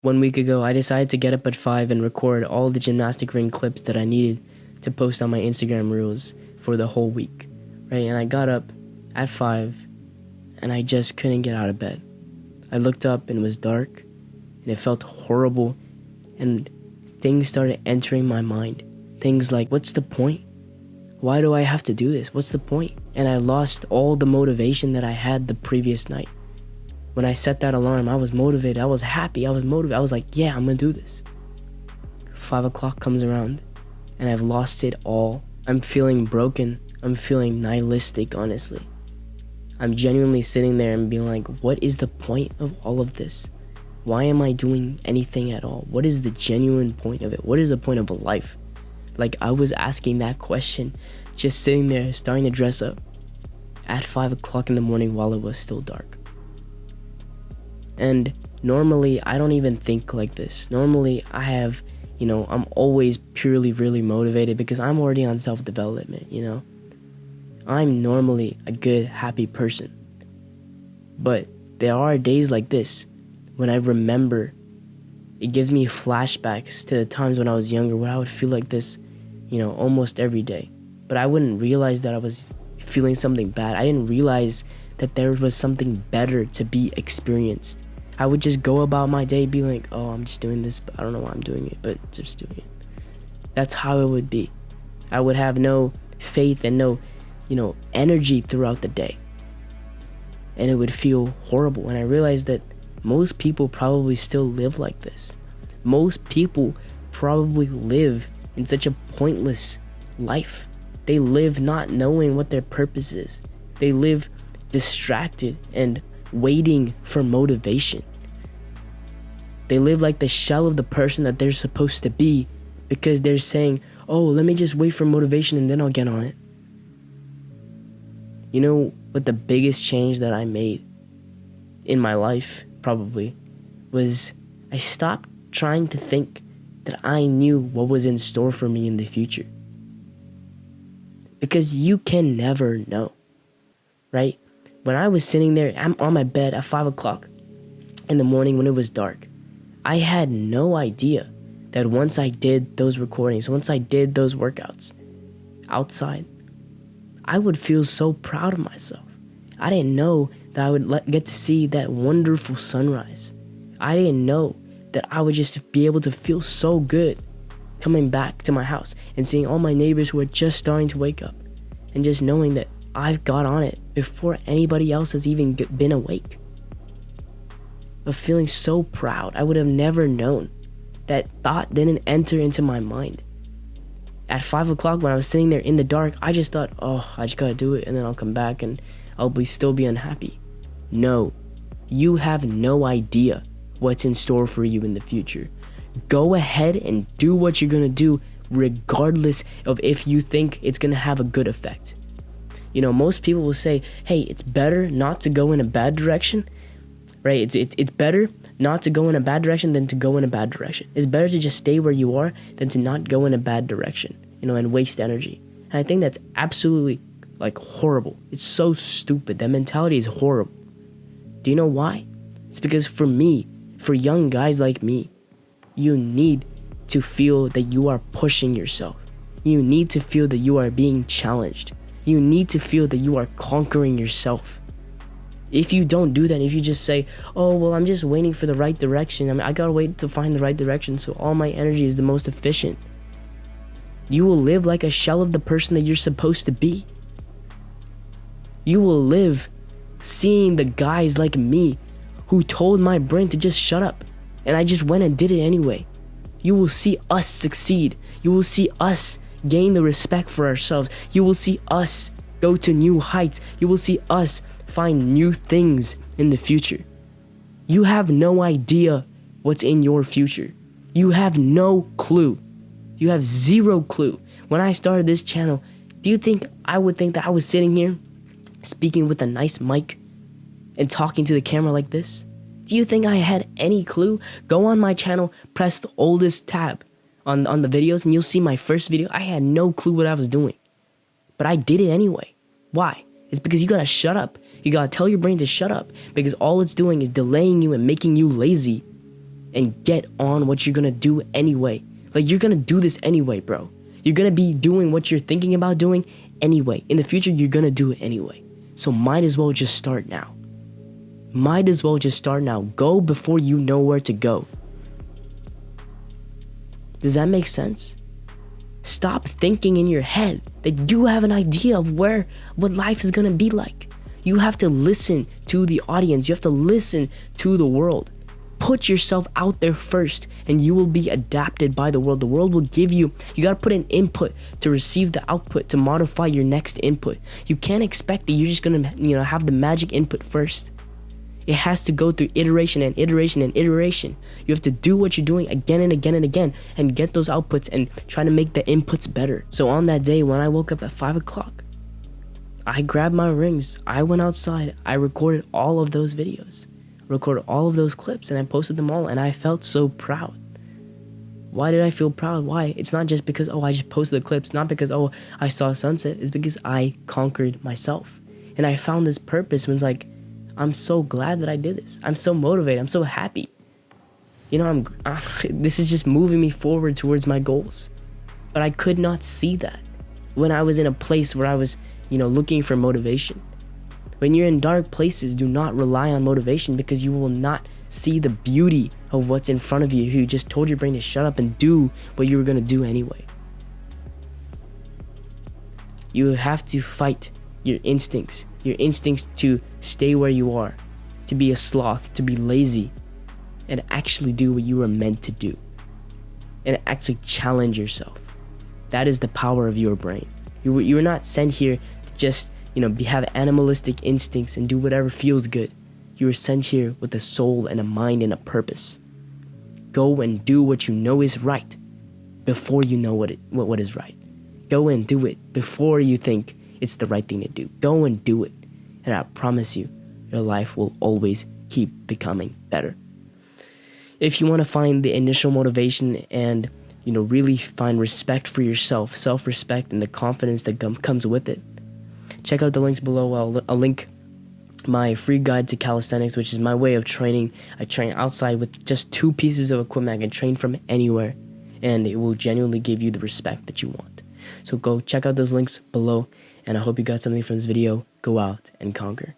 1 week ago, I decided to get up at 5 and record all the gymnastic ring clips that I needed to post on my Instagram reels for the whole week, right? And I got up at 5 and I just couldn't get out of bed. I looked up and it was dark and it felt horrible, and things started entering my mind. Things like, what's the point? Why do I have to do this? What's the point? And I lost all the motivation that I had the previous night. When I set that alarm, I was motivated. I was happy. I was motivated. I was like, yeah, I'm going to do this. 5 o'clock comes around and I've lost it all. I'm feeling broken. I'm feeling nihilistic, honestly. I'm genuinely sitting there and being like, what is the point of all of this? Why am I doing anything at all? What is the genuine point of it? What is the point of a life? Like, I was asking that question, just sitting there, starting to dress up at 5 o'clock in the morning while it was still dark. And normally, I don't even think like this. Normally, I have, I'm always purely really motivated because I'm already on self-development, I'm normally a good, happy person. But there are days like this when I remember, it gives me flashbacks to the times when I was younger where I would feel like this, almost every day. But I wouldn't realize that I was feeling something bad. I didn't realize that there was something better to be experienced. I would just go about my day being like, oh, I'm just doing this, but I don't know why I'm doing it, but just doing it. That's how it would be. I would have no faith and no, energy throughout the day. And it would feel horrible. And I realized that most people probably still live like this. Most people probably live in such a pointless life. They live not knowing what their purpose is. They live distracted and waiting for motivation. They live like the shell of the person that they're supposed to be because they're saying, oh, let me just wait for motivation and then I'll get on it. You know what the biggest change that I made in my life probably was I stopped trying to think that I knew what was in store for me in the future. Because you can never know, right? When I was sitting there, I'm on my bed at 5 o'clock in the morning when it was dark, I had no idea that once I did those recordings, once I did those workouts outside, I would feel so proud of myself. I didn't know that I would get to see that wonderful sunrise. I didn't know that I would just be able to feel so good coming back to my house and seeing all my neighbors who are just starting to wake up and just knowing that I've got on it before anybody else has even been awake. Of feeling so proud. I would have never known. That thought didn't enter into my mind. At 5 o'clock when I was sitting there in the dark, I just thought, oh, I just gotta do it and then I'll come back and I'll still be unhappy. No, you have no idea what's in store for you in the future. Go ahead and do what you're gonna do regardless of if you think it's gonna have a good effect. Most people will say, hey, it's better not to go in a bad direction, right? It's better not to go in a bad direction than to go in a bad direction. It's better to just stay where you are than to not go in a bad direction, and waste energy. And I think that's absolutely horrible. It's so stupid. That mentality is horrible. Do you know why? It's because for young guys like me, you need to feel that you are pushing yourself. You need to feel that you are being challenged. You need to feel that you are conquering yourself. If you don't do that, if you just say, oh, well, I'm just waiting for the right direction. I gotta wait to find the right direction so all my energy is the most efficient. You will live like a shell of the person that you're supposed to be. You will live seeing the guys like me who told my brain to just shut up. And I just went and did it anyway. You will see us succeed. You will see us gain the respect for ourselves. You will see us go to new heights. You will see us find new things in the future. You have no idea what's in your future. You have no clue. You have zero clue. When I started this channel, do you think I would think that I was sitting here speaking with a nice mic and talking to the camera like this? Do you think I had any clue? Go on my channel, press the oldest tab on the videos, and you'll see my first video. I had no clue what I was doing, but I did it anyway. Why? It's because you gotta shut up. You gotta tell your brain to shut up, because all it's doing is delaying you and making you lazy and get on what you're gonna do anyway. Like, you're gonna do this anyway, bro. You're gonna be doing what you're thinking about doing anyway. In the future, you're gonna do it anyway. So might as well just start now. Might as well just start now. Go before you know where to go. Does that make sense? Stop thinking in your head that you have an idea of what life is gonna be like. You have to listen to the audience. You have to listen to the world. Put yourself out there first, and you will be adapted by the world. The world will give you gotta put an input to receive the output, to modify your next input. You can't expect that you're just gonna, have the magic input first. It has to go through iteration and iteration and iteration. You have to do what you're doing again and again and again and get those outputs and try to make the inputs better. So on that day when I woke up at 5 o'clock, I grabbed my rings, I went outside, I recorded all of those videos, recorded all of those clips, and I posted them all, and I felt so proud. Why did I feel proud? Why? It's not just because, I just posted the clips, not because, I saw a sunset. It's because I conquered myself. And I found this purpose when it's like, I'm so glad that I did this. I'm so motivated. I'm so happy. This is just moving me forward towards my goals. But I could not see that when I was in a place where I was, looking for motivation. When you're in dark places, do not rely on motivation, because you will not see the beauty of what's in front of you. You just told your brain to shut up and do what you were going to do anyway. You have to fight your instincts to stay where you are, to be a sloth, to be lazy, and actually do what you were meant to do, and actually challenge yourself. That is the power of your brain. You're not sent here to just, have animalistic instincts and do whatever feels good. You were sent here with a soul and a mind and a purpose. Go and do what you know is right before you know what is right. Go and do it before you think it's the right thing to do. Go and do it. And I promise you, your life will always keep becoming better. If you want to find the initial motivation and, really find respect for yourself, self-respect, and the confidence that comes with it, check out the links below. I'll link my free guide to calisthenics, which is my way of training. I train outside with just 2 pieces of equipment. I can train from anywhere, and it will genuinely give you the respect that you want. So go check out those links below. And I hope you got something from this video. Go out and conquer.